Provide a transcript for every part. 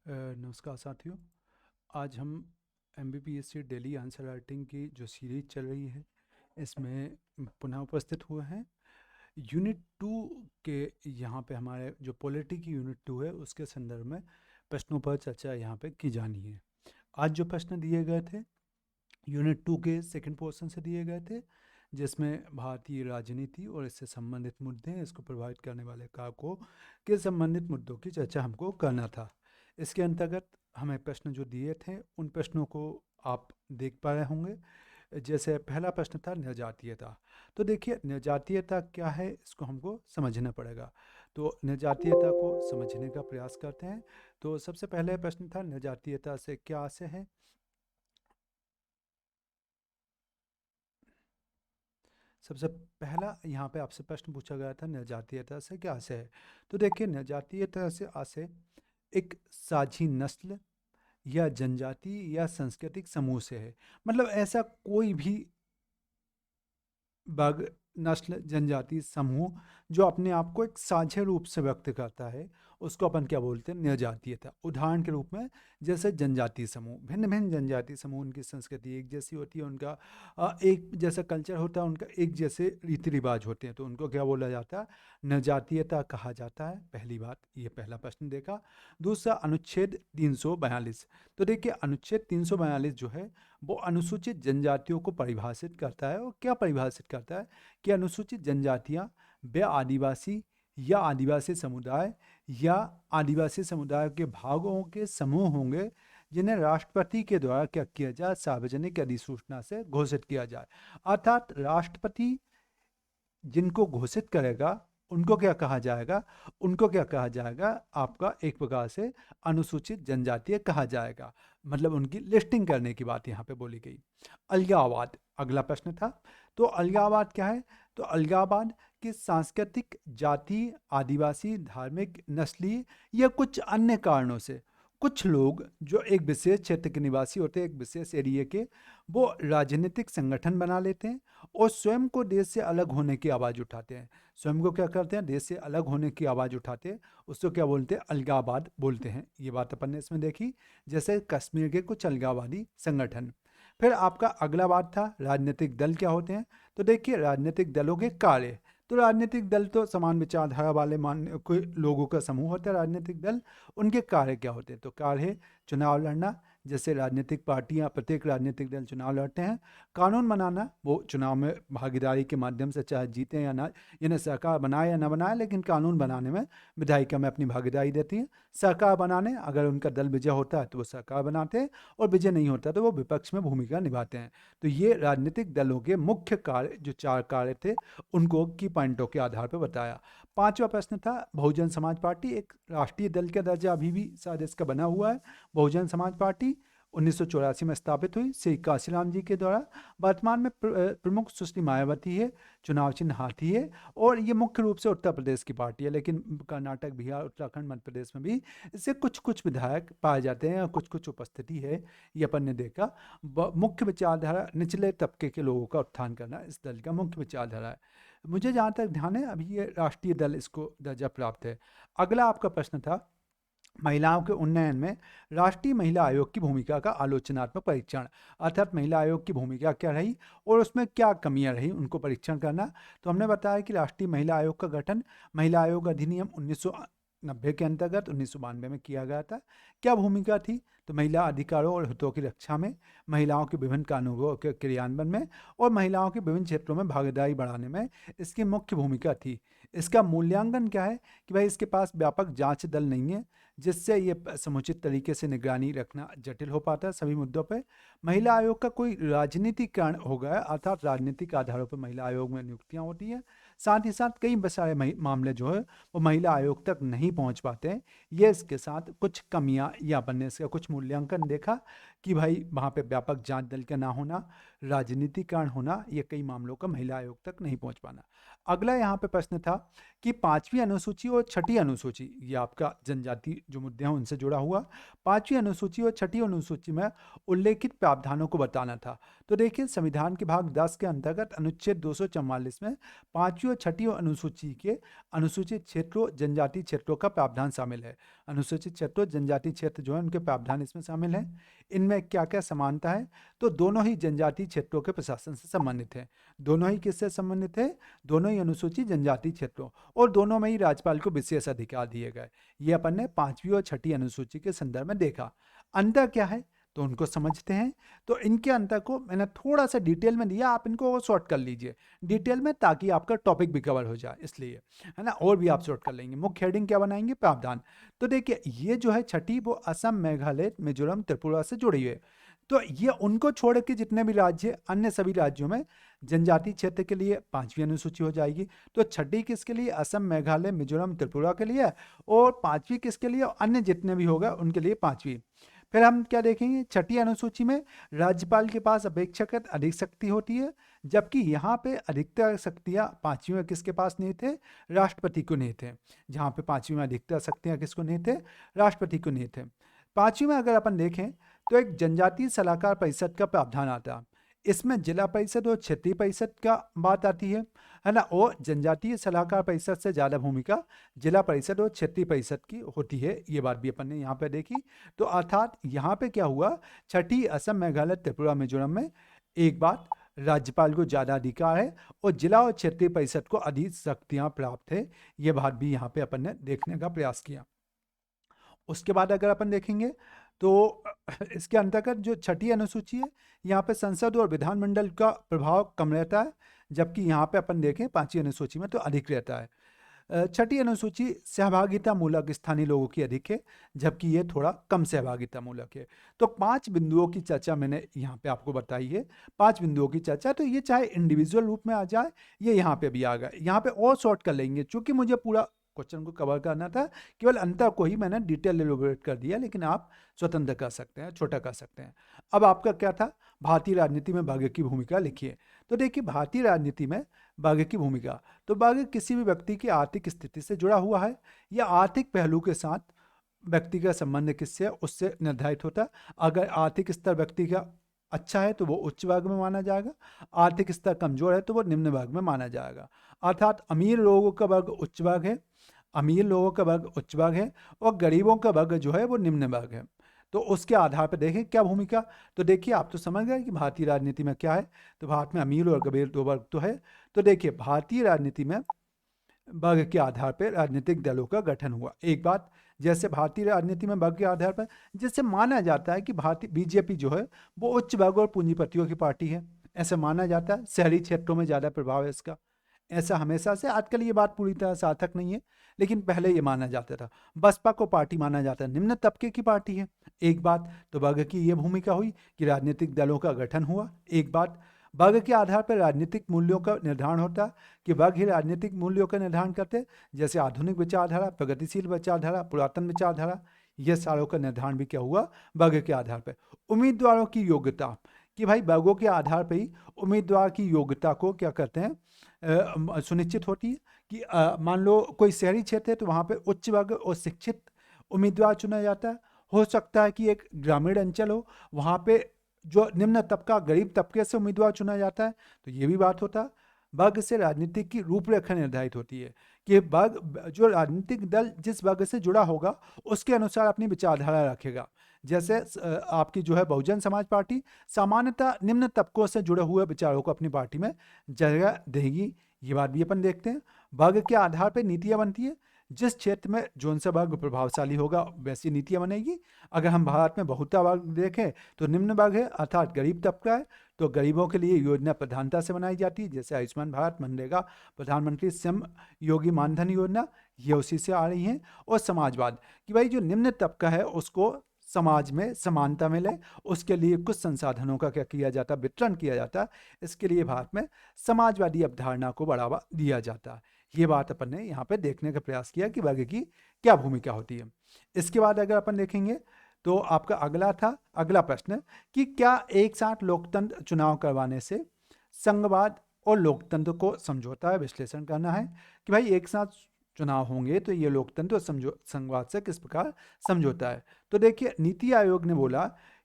नमस्कार साथियों। आज हम MBPSC डेली आंसर राइटिंग की जो सीरीज चल रही है इसमें पुनः उपस्थित हुए हैं। यूनिट 2 के यहाँ पे हमारे जो पॉलिटी की यूनिट 2 है उसके संदर्भ में प्रश्नों पर चर्चा यहाँ पे की जानी है। आज जो प्रश्न दिए गए थे यूनिट 2 के सेकंड पोर्शन से दिए गए थे, जिसमें भारतीय राजनीति और इससे संबंधित मुद्दे, इसको प्रभावित करने वाले कारकों के संबंधित मुद्दों की चर्चा हमको करना था। इसके अंतर्गत हमें प्रश्न जो दिए थे उन प्रश्नों को आप देख पा रहे होंगे। जैसे पहला प्रश्न था निर्जातीयता। तो देखिए निर्जातीयता क्या है, इसको हमको समझना पड़ेगा। तो निर्जातीयता को समझने का प्रयास करते हैं। तो सबसे पहले प्रश्न था निर्जातीयता से क्या आशय है। सबसे पहला यहाँ पे आपसे प्रश्न पूछा गया था निर्जातीयता से क्या आशय है। तो देखिए निर्जातीयता से आशय एक साझी नस्ल या जनजाति या सांस्कृतिक समूह से है। मतलब ऐसा कोई भी वर्ग, नस्ल, जनजाति समूह जो अपने आप को एक साझे रूप से व्यक्त करता है उसको अपन क्या बोलते हैं, निर्जातीयता। उदाहरण के रूप में जैसे जनजातीय समूह, भिन्न भिन्न जनजातीय समूह, उनकी संस्कृति एक जैसी होती है, उनका एक जैसा कल्चर होता है, उनका एक जैसे रीति रिवाज होते हैं, तो उनको क्या बोला जाता है, निर्जातीयता कहा जाता है। पहली बात, ये पहला प्रश्न देखा। दूसरा अनुच्छेद 342। तो देखिए अनुच्छेद 342 जो है वो अनुसूचित जनजातियों को परिभाषित करता है। और क्या परिभाषित करता है कि अनुसूचित जनजातियां वे आदिवासी या आदिवासी समुदाय या आदिवासी समुदाय के भागों के समूह होंगे जिन्हें राष्ट्रपति के द्वारा क्या किया जाए, सार्वजनिक अधिसूचना से घोषित किया जाए। अर्थात राष्ट्रपति जिनको घोषित करेगा उनको क्या कहा जाएगा, उनको क्या कहा जाएगा, आपका एक प्रकार से अनुसूचित जनजातीय कहा जाएगा। मतलब उनकी लिस्टिंग करने की बात यहाँ पे बोली गई। अलगाववाद अगला प्रश्न था। तो अलगाववाद क्या है, तो अलगाववाद कि सांस्कृतिक, जाति, आदिवासी, धार्मिक, नस्लीय या कुछ अन्य कारणों से कुछ लोग जो एक विशेष क्षेत्र के निवासी होते हैं, एक विशेष एरिया के, वो राजनीतिक संगठन बना लेते हैं और स्वयं को देश से अलग होने की आवाज़ उठाते हैं। स्वयं को क्या करते हैं, देश से अलग होने की आवाज़ उठाते हैं, उसको क्या बोलते हैं, अलगाववाद बोलते हैं। ये बात अपन ने इसमें देखी, जैसे कश्मीर के कुछ अलगाववादी संगठन। फिर आपका अगला बात था राजनीतिक दल क्या होते हैं। तो देखिए राजनीतिक दलों के कार्य। तो राजनीतिक दल तो समान विचारधारा वाले मान कोई लोगों का समूह होता है राजनीतिक दल। उनके कार्य क्या होते हैं, तो कार्य है चुनाव लड़ना, जैसे राजनीतिक पार्टियां, प्रत्येक राजनीतिक दल चुनाव लड़ते हैं। कानून बनाना, वो चुनाव में भागीदारी के माध्यम से चाहे जीते या ना, यानी सरकार बनाए या ना बनाए, लेकिन कानून बनाने में विधायिका में अपनी भागीदारी देती है। सरकार बनाने, अगर उनका दल विजय होता है तो वो सरकार बनाते हैं, और विजय नहीं होता तो वो विपक्ष में भूमिका निभाते हैं। तो ये राजनीतिक दलों के मुख्य कार्य, जो 4 कार्य थे, उनको की पॉइंटों के आधार पर बताया। पांचवा प्रश्न था बहुजन समाज पार्टी, एक राष्ट्रीय दल का दर्जा अभी भी शायद इसका बना हुआ है। बहुजन समाज पार्टी 1984 में स्थापित हुई श्री काशीराम जी के द्वारा। वर्तमान में प्रमुख सुश्री मायावती है, चुनाव चिन्ह हाथी है, और ये मुख्य रूप से उत्तर प्रदेश की पार्टी है, लेकिन कर्नाटक, बिहार, उत्तराखंड, मध्य प्रदेश में भी इससे कुछ कुछ विधायक पाए जाते हैं और कुछ कुछ उपस्थिति है, ये अपन ने देखा। मुख्य विचारधारा निचले तबके के लोगों का उत्थान करना इस दल का मुख्य विचारधारा है। मुझे जहाँ तक ध्यान है अभी ये राष्ट्रीय दल इसको दर्जा प्राप्त है। अगला आपका प्रश्न था महिलाओं के उन्नयन में राष्ट्रीय महिला आयोग की भूमिका का आलोचनात्मक परीक्षण। अर्थात महिला आयोग की भूमिका क्या रही और उसमें क्या कमियां रही, उनको परीक्षण करना। तो हमने बताया कि राष्ट्रीय महिला आयोग का गठन महिला आयोग अधिनियम 1990 के अंतर्गत 1992 में किया गया था। क्या भूमिका थी, तो महिला अधिकारों और हितों की रक्षा में, महिलाओं के विभिन्न कानूनों के क्रियान्वयन में और महिलाओं के विभिन्न क्षेत्रों में भागीदारी बढ़ाने में इसकी मुख्य भूमिका थी। इसका मूल्यांकन क्या है कि भाई इसके पास व्यापक जांच दल नहीं है, जिससे ये समुचित तरीके से निगरानी रखना जटिल हो पाता है सभी मुद्दों पे। महिला आयोग का कोई राजनीतिकरण हो गया, अर्थात राजनीतिक आधारों पर महिला आयोग में नियुक्तियां होती हैं। साथ ही साथ कई सारे मामले जो है वो महिला आयोग तक नहीं पहुंच पाते हैं। ये इसके साथ कुछ कमियां, या अपन ने इसका कुछ मूल्यांकन देखा कि भाई वहाँ पे व्यापक जांच दल का ना होना, राजनीतिकरण होना, ये कई मामलों का महिला आयोग तक नहीं पहुँच पाना। अगला यहाँ पे प्रश्न था कि 5वीं अनुसूची और 6ठी अनुसूची, ये आपका जनजाति जो मुद्दे हैं उनसे जुड़ा हुआ, 5वीं अनुसूची और 6ठी अनुसूची में उल्लेखित प्रावधानों को बताना था। तो देखिए संविधान के भाग 10 के अंतर्गत अनुच्छेद 244 में 5वीं और 6ठी अनुसूची के अनुसूचित क्षेत्रों जनजाति क्षेत्रों का प्रावधान शामिल है। अनुसूचित क्षेत्रों जनजाति क्षेत्र जो है उनके प्रावधान इसमें शामिल है। इनमें क्या क्या समानता है, तो दोनों ही जनजाति क्षेत्रों के प्रशासन से संबंधित है। दोनों ही किससे संबंधित है, दोनों ही अनुसूचित जनजाति क्षेत्रों, और दोनों में ही राज्यपाल को विशेष अधिकार दिए गए। ये अपन ने 5वीं और 6ठी अनुसूची के संदर्भ में देखा। अंतर क्या है तो उनको समझते हैं। तो इनके अंतर को मैंने थोड़ा सा डिटेल में दिया, आप इनको शॉर्ट कर लीजिए डिटेल में ताकि आपका टॉपिक भी कवर हो जाए, इसलिए है ना, और भी आप शॉर्ट कर लेंगे। मुख्य हेडिंग क्या बनाएंगे, प्रावधान। तो देखिए ये जो है 6ठी वो असम, मेघालय, मिजोरम, त्रिपुरा से जुड़ी हुई है। तो ये उनको छोड़ के जितने भी राज्य, अन्य सभी राज्यों में जनजाति क्षेत्र के लिए 5वीं अनुसूची हो जाएगी। तो 6ठी किसके लिए, असम, मेघालय, मिजोरम, त्रिपुरा के लिए, और 5वीं किसके लिए, अन्य जितने भी होगा उनके लिए 5वीं। फिर हम क्या देखेंगे, 6ठी अनुसूची में राज्यपाल के पास अपेक्षाकृत अधिक शक्ति होती है, जबकि यहाँ पे अधिकतर शक्तियाँ 5वीं में किसके पास नहीं थे, राष्ट्रपति को नहीं थे। जहाँ पे 5वीं में अधिकतर शक्तियाँ किसको नहीं थे, राष्ट्रपति को नहीं थे। 5वीं में अगर अपन देखें तो एक जनजातीय सलाहकार परिषद का प्रावधान आता है। इसमें जिला परिषद और क्षेत्रीय परिषद का बात आती है ना, और जनजातीय सलाहकार परिषद से ज़्यादा भूमिका जिला परिषद और क्षेत्रीय परिषद की होती है। ये बात भी अपन ने यहाँ पे देखी। तो अर्थात यहाँ पे क्या हुआ, 6ठी असम, मेघालय, त्रिपुरा, मिजोरम में एक बात राज्यपाल को ज़्यादा अधिकार है और जिला और क्षेत्रीय परिषद को अधिक शक्तियाँ प्राप्त है। ये बात भी यहाँ पे अपन ने देखने का प्रयास किया। उसके बाद अगर अपन देखेंगे तो इसके अंतर्गत जो 6ठी अनुसूची है, यहाँ पे संसद और विधानमंडल का प्रभाव कम रहता है, जबकि यहाँ पे अपन देखें 5वीं अनुसूची में तो अधिक रहता है। 6ठी अनुसूची सहभागिता मूलक स्थानीय लोगों की अधिक है, जबकि ये थोड़ा कम सहभागिता मूलक है। तो 5 बिंदुओं की चर्चा मैंने यहाँ पे आपको बताई है, 5 बिंदुओं की चर्चा। तो ये चाहे इंडिविजुअल रूप में आ जाए, ये यहाँ पे भी आ गए। यहाँ पे और शॉर्ट कर लेंगे, चूंकि मुझे पूरा क्वेश्चन को कवर करना था, केवल अंतर को ही मैंने डिटेल एलोबरेट कर दिया, लेकिन आप स्वतंत्र कर सकते हैं, छोटा कर सकते हैं। अब आपका क्या था, भारतीय राजनीति में बाघ की भूमिका लिखिए। तो देखिए भारतीय राजनीति में बाघ की भूमिका, तो बाघ किसी भी व्यक्ति की आर्थिक स्थिति से जुड़ा हुआ है या आर्थिक पहलू के साथ व्यक्ति का संबंध किससे है उससे निर्धारित होता है। अगर आर्थिक स्तर व्यक्ति का अच्छा है तो वो उच्च वर्ग में माना जाएगा, आर्थिक स्तर कमजोर है तो वो निम्न वर्ग में माना जाएगा। अर्थात अमीर लोगों का वर्ग उच्च वर्ग है, अमीर लोगों का वर्ग उच्च वर्ग है, और गरीबों का वर्ग जो है वो निम्न वर्ग है। तो उसके आधार पर देखें क्या भूमिका। तो देखिए आप तो समझ गए कि भारतीय राजनीति में क्या है। तो भारत में अमीर और गरीब दो वर्ग तो है। तो देखिए भारतीय राजनीति में वर्ग के आधार पर राजनीतिक दलों का गठन हुआ। एक बात, जैसे भारतीय राजनीति में वर्ग के आधार पर, जिससे माना जाता है कि भारतीय बीजेपी जो है वो उच्च वर्ग और पूंजीपतियों की पार्टी है, ऐसा माना जाता है। शहरी क्षेत्रों में ज़्यादा प्रभाव है इसका, ऐसा हमेशा से। आजकल ये बात पूरी तरह सार्थक नहीं है, लेकिन पहले ये माना जाता था। बसपा को पार्टी माना जाता है, निम्न तबके की पार्टी है। एक बात तो वर्ग की ये भूमिका हुई कि राजनीतिक दलों का गठन हुआ। एक बात, वर्ग के आधार पर राजनीतिक मूल्यों का निर्धारण होता है कि वर्ग ही राजनीतिक मूल्यों का निर्धारण करते हैं, जैसे आधुनिक विचारधारा, प्रगतिशील विचारधारा, पुरातन विचारधारा। ये सारों का निर्धारण भी क्या हुआ, वर्ग के आधार पर। उम्मीदवारों की योग्यता, कि भाई वर्गों के आधार पर ही उम्मीदवार की योग्यता को क्या करते हैं, सुनिश्चित होती है। कि मान लो कोई शहरी क्षेत्र है तो वहाँ पे उच्च वर्ग और शिक्षित उम्मीदवार चुना जाता है। हो सकता है कि एक ग्रामीण अंचल हो, वहाँ पे जो निम्न तबका, गरीब तबके से उम्मीदवार चुना जाता है। तो ये भी बात होता है। वर्ग से राजनीतिक की रूपरेखा निर्धारित होती है कि वर्ग, जो राजनीतिक दल जिस वर्ग से जुड़ा होगा उसके अनुसार अपनी विचारधारा रखेगा। जैसे आपकी जो है बहुजन समाज पार्टी सामान्यतः निम्न तबकों से जुड़े हुए विचारों को अपनी पार्टी में जगह देगी। ये बात भी अपन देखते हैं। वर्ग के आधार पर नीतियाँ बनती है, जिस क्षेत्र में जोन सा वर्ग प्रभावशाली होगा वैसी नीतियाँ बनेगी। अगर हम भारत में बहुता वर्ग देखें तो निम्न वर्ग है, अर्थात गरीब तबका है, तो गरीबों के लिए योजना प्रधानता से बनाई जाती है, जैसे आयुष्मान भारत, मनरेगा, प्रधानमंत्री श्रम योगी मानधन योजना, ये उसी से आ रही हैं। और समाजवाद, कि भाई जो निम्न तबका है उसको समाज में समानता मिले, उसके लिए कुछ संसाधनों का क्या किया जाता है, वितरण किया जाता है। इसके लिए भारत में समाजवादी अवधारणा को बढ़ावा दिया जाता है। ये बात अपन ने यहाँ पे देखने का प्रयास किया कि वर्ग की क्या भूमिका होती है। इसके बाद अगर अपन देखेंगे तो आपका अगला प्रश्न कि क्या एक साथ लोकतंत्र चुनाव करवाने से संघवाद और लोकतंत्र को समझौता है विश्लेषण करना है कि भाई एक साथ चुनाव होंगे तो ये लोकतंत्र और संघवाद से किस प्रकार समझौता है। तो देखिए, नीति आयोग ने बोला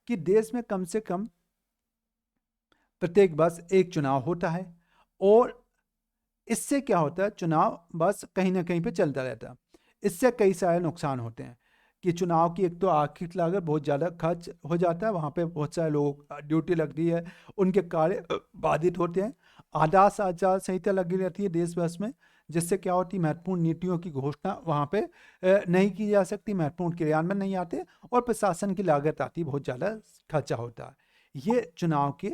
कि देश में कम से कम प्रत्येक वर्ष एक चुनाव होता है और इससे क्या होता है, चुनाव बस कहीं ना कहीं पे चलता रहता है। इससे कई सारे नुकसान होते हैं कि चुनाव की एक तो आर्थिक लागत बहुत ज़्यादा खर्च हो जाता है, वहाँ पे बहुत सारे लोग ड्यूटी लगती है, उनके कार्य बाधित होते हैं। आदर्श आचार संहिता लगी रहती है देश भर में, जिससे क्या होती है, महत्वपूर्ण नीतियों की घोषणा वहाँ पे नहीं की जा सकती, महत्वपूर्ण क्रियान्वयन नहीं आते और प्रशासन की लागत आती, बहुत ज़्यादा खर्चा होता है। ये चुनाव के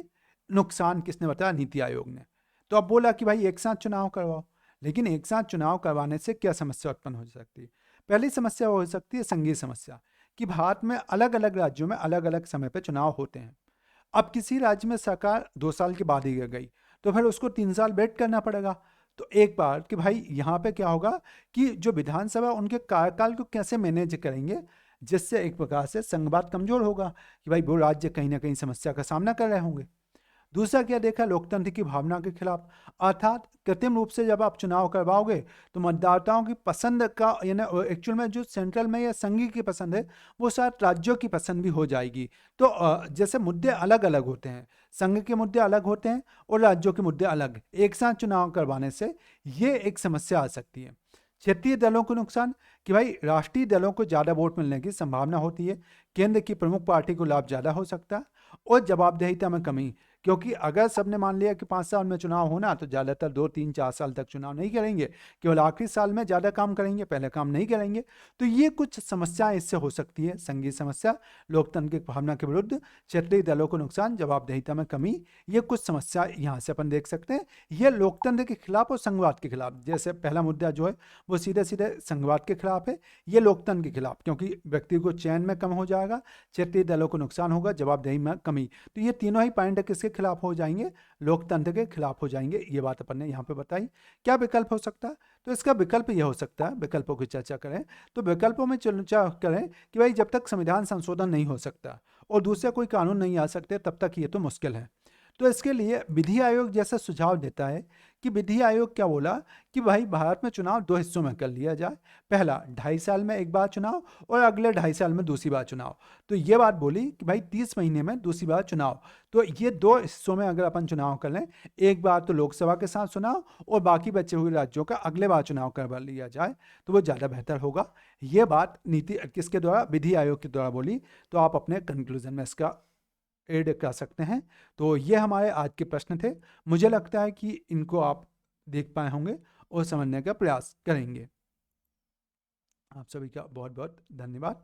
नुकसान किसने बताया? नीति आयोग ने। तो अब बोला कि भाई एक साथ चुनाव करवाओ, लेकिन एक साथ चुनाव करवाने से क्या समस्या उत्पन्न हो सकती है? पहली समस्या हो सकती है संघीय समस्या, कि भारत में अलग अलग राज्यों में अलग अलग समय पर चुनाव होते हैं। अब किसी राज्य में सरकार 2 साल के बाद ही गिर गई तो फिर उसको 3 साल वेट करना पड़ेगा। तो एक बार कि भाई यहाँ पे क्या होगा कि जो विधानसभा उनके कार्यकाल को कैसे मैनेज करेंगे, जिससे एक प्रकार से संघवाद कमजोर होगा कि भाई वो राज्य कहीं ना कहीं समस्या का सामना कर रहे होंगे। दूसरा क्या देखा? लोकतंत्र की भावना के खिलाफ, अर्थात कृत्रिम रूप से जब आप चुनाव करवाओगे तो मतदाताओं की पसंद का, यानी एक्चुअल में जो सेंट्रल में या संघीय की पसंद है वो शायद राज्यों की पसंद भी हो जाएगी। तो जैसे मुद्दे अलग अलग होते हैं, संघ के मुद्दे अलग होते हैं और राज्यों के मुद्दे अलग, एक साथ चुनाव करवाने से ये एक समस्या आ सकती है। क्षेत्रीय दलों को नुकसान, कि भाई राष्ट्रीय दलों को ज़्यादा वोट मिलने की संभावना होती है, केंद्र की प्रमुख पार्टी को लाभ ज़्यादा हो सकता है और जवाबदेहिता में कमी, क्योंकि अगर सबने मान लिया कि 5 साल में चुनाव होना तो ज़्यादातर 2 3 4 साल तक चुनाव नहीं करेंगे, केवल आखिरी साल में ज़्यादा काम करेंगे, पहले काम नहीं करेंगे। तो ये कुछ समस्याएं इससे हो सकती है। संघीय समस्या, लोकतंत्र की भावना के विरुद्ध, क्षेत्रीय दलों को नुकसान, जवाबदेहिता में कमी, ये कुछ समस्या यहाँ से अपन देख सकते हैं। ये लोकतंत्र के खिलाफ और संघवाद के खिलाफ, जैसे पहला मुद्दा जो है वो सीधे सीधे संघवाद के खिलाफ है, ये लोकतंत्र के खिलाफ, क्योंकि व्यक्ति को चयन में कम हो जाएगा, क्षेत्रीय दलों को नुकसान होगा, जवाबदेही में कमी। तो ये तीनों ही पॉइंट किसके खिलाफ हो जाएंगे? लोकतंत्र के खिलाफ हो जाएंगे। ये बात अपन ने यहाँ पे बताई। क्या विकल्प हो सकता है? तो इसका विकल्प ये हो सकता है, विकल्पों की चर्चा करें तो विकल्पों में चर्चा करें कि भाई जब तक संविधान संशोधन नहीं हो सकता और दूसरे कोई कानून नहीं आ सकते तब तक ये तो मुश्किल है। तो इसके लिए विधि आयोग जैसा सुझाव देता है कि विधि आयोग क्या बोला कि भाई भारत में चुनाव 2 हिस्सों में कर लिया जाए, पहला 2.5 साल में एक बार चुनाव और अगले 2.5 साल में दूसरी बार चुनाव। तो ये बात बोली कि भाई 30 महीने में दूसरी बार चुनाव। तो ये 2 हिस्सों में अगर अपन चुनाव कर लें, एक बार तो लोकसभा के साथ चुनाव और बाकी बचे हुए राज्यों का अगले बार चुनाव करवा लिया जाए तो वो ज़्यादा बेहतर होगा। ये बात नीति किसके द्वारा? विधि आयोग के द्वारा बोली। तो आप अपने कंक्लूजन में इसका ऐड कर सकते हैं। तो ये हमारे आज के प्रश्न थे। मुझे लगता है कि इनको आप देख पाए होंगे और समझने का प्रयास करेंगे। आप सभी का बहुत बहुत धन्यवाद।